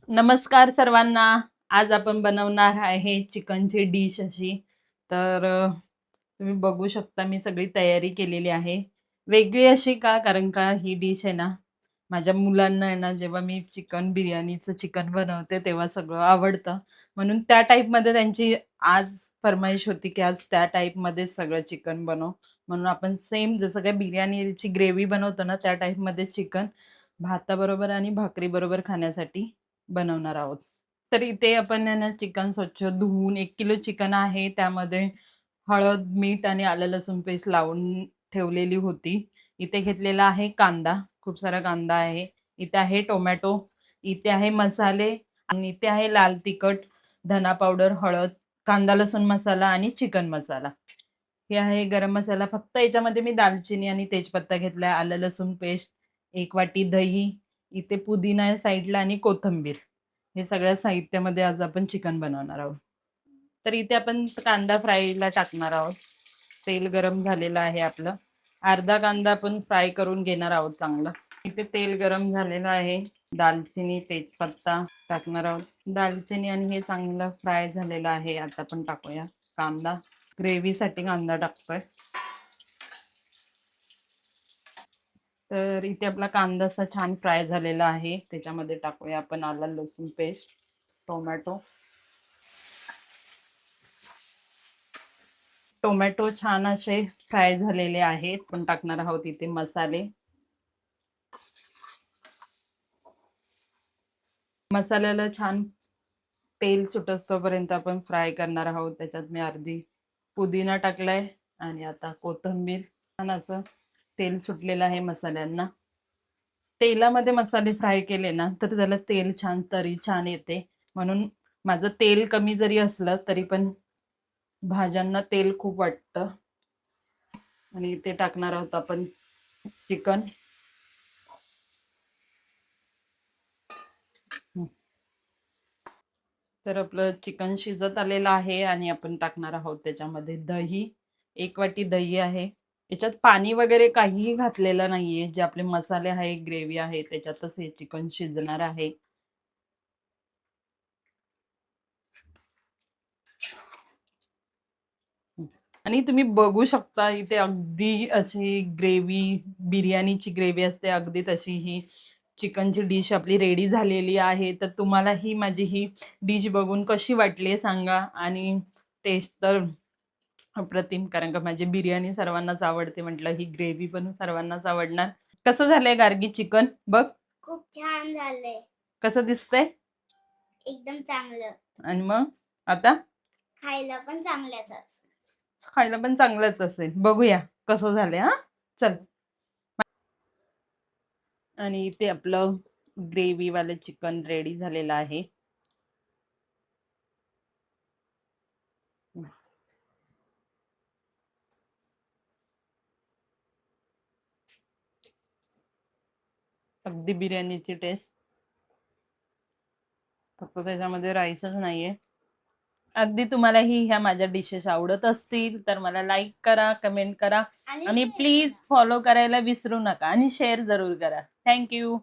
नमस्कार सर्वांना. आज आपण बनवणार आहे चिकनची डिश अशी. तर तुम्ही बघू शकता मी सगळी तयारी केलेली आहे. वेगळी अशी का? कारण का ही डिश आहे ना, माझ्या मुलांना आहे ना, जेव्हा मी चिकन बिर्याणीचं चिकन बनवते तेव्हा सगळं आवडतं. म्हणून त्या टाईपमध्ये त्यांची आज फर्माईश होती, की आज त्या टाईपमध्येच सगळं चिकन बनव. म्हणून आपण सेम जसं काही बिर्याणीची ग्रेव्ही बनवतो ना, त्या टाईपमध्ये चिकन भाताबरोबर आणि भाकरीबरोबर खाण्यासाठी बनवणार आहोत. तर इथे आपण आहे ना चिकन स्वच्छ धुवून 1 किलो चिकन आहे. त्यामध्ये हळद, मीठ आणि आलं लसूण पेस्ट लावून ठेवलेली होती. इथे घेतलेला आहे कांदा, खूप सारा कांदा आहे. इथे आहे टोमॅटो, इथे आहे मसाले आणि इथे आहे लाल तिखट, धना पावडर, हळद, कांदा लसूण मसाला आणि चिकन मसाला. हे आहे गरम मसाला. फक्त याच्यामध्ये मी दालचिनी आणि तेजपत्ता घेतलाय, आलं लसूण पेस्ट, 1 वाटी दही, इथे पुदिना आहे साईडला आणि कोथिंबीर. हे सगळ्या साहित्यामध्ये आज आपण चिकन बनवणार आहोत. तर इथे आपण कांदा फ्रायला टाकणार आहोत. तेल गरम झालेलं आहे आपलं. अर्धा कांदा आपण फ्राय करून घेणार आहोत चांगलं. इथे तेल गरम झालेलं आहे. दालचिनी, तेजपत्ता टाकणार आहोत. दालचिनी आणि हे चांगलं फ्राय झालेलं आहे. आता आपण टाकूया कांदा. ग्रेव्हीसाठी कांदा टाकतोय. तर इथे आपला कांदा असा छान फ्राय झालेला आहे. त्याच्यामध्ये टाकूया आपण आलं लसूण पेस्ट, टोमॅटो. टोमॅटो छान असे फ्राय झालेले आहेत. पण टाकणार आहोत इथे मसाले. मसाल्याला छान तेल सुटस्तोपर्यंत आपण फ्राय करणार आहोत. त्याच्यात मी अर्धी पुदिना टाकलाय आणि आता कोथिंबीर. छान असं तेल सुटलेलं आहे मसाल्यांना. तेलामध्ये मसाले फ्राय केले ना तर त्याला तेल छान तरी छान येते. म्हणून माझं तेल कमी जरी असलं तरी पण भाज्यांना तेल खूप वाटतं. आणि इथे टाकणार आहोत आपण चिकन. तर आपलं चिकन शिजत आलेलं आहे आणि आपण टाकणार आहोत त्याच्यामध्ये दही. 1 वाटी दही आहे. याच्यात पाणी वगैरे काहीही घातलेलं नाहीये. जे आपले मसाले आहे, ग्रेव्ही आहे त्याच्यातच हे चिकन शिजणार आहे. आणि तुम्ही बघू शकता इथे अगदी अशी ग्रेव्ही, बिर्याणीची ग्रेव्ही असते अगदी तशी ही चिकनची डिश आपली रेडी झालेली आहे. तर तुम्हाला ही माझी ही डिश बघून कशी वाटली सांगा. आणि टेस्ट तर अप्रतिम, कारण का माझी बिर्याणी सर्वांनाच आवडते. म्हटलं ही ग्रेव्ही पण सर्वांनाच आवडणार. कसं झालंय गार्गी चिकन बघ. खूप छान झालंय. कसं दिसतंय? एकदम चांगलं. आणि मग आता खायला पण चांगलंच असं. खायला पण चांगलंच असेल. बघूया कसं झालंय. हा चल. आणि इथे आपलं ग्रेव्ही वालं चिकन रेडी झालेलं आहे. अगदी बिर्याणीची टेस्ट. फक्त त्याच्यामध्ये राईसच नाहीये. अगदी तुम्हालाही ह्या माझ्या डिशेस आवडत असतील तर मला लाईक करा, कमेंट करा आणि प्लीज फॉलो करायला विसरू नका आणि शेअर जरूर करा. थँक्यू.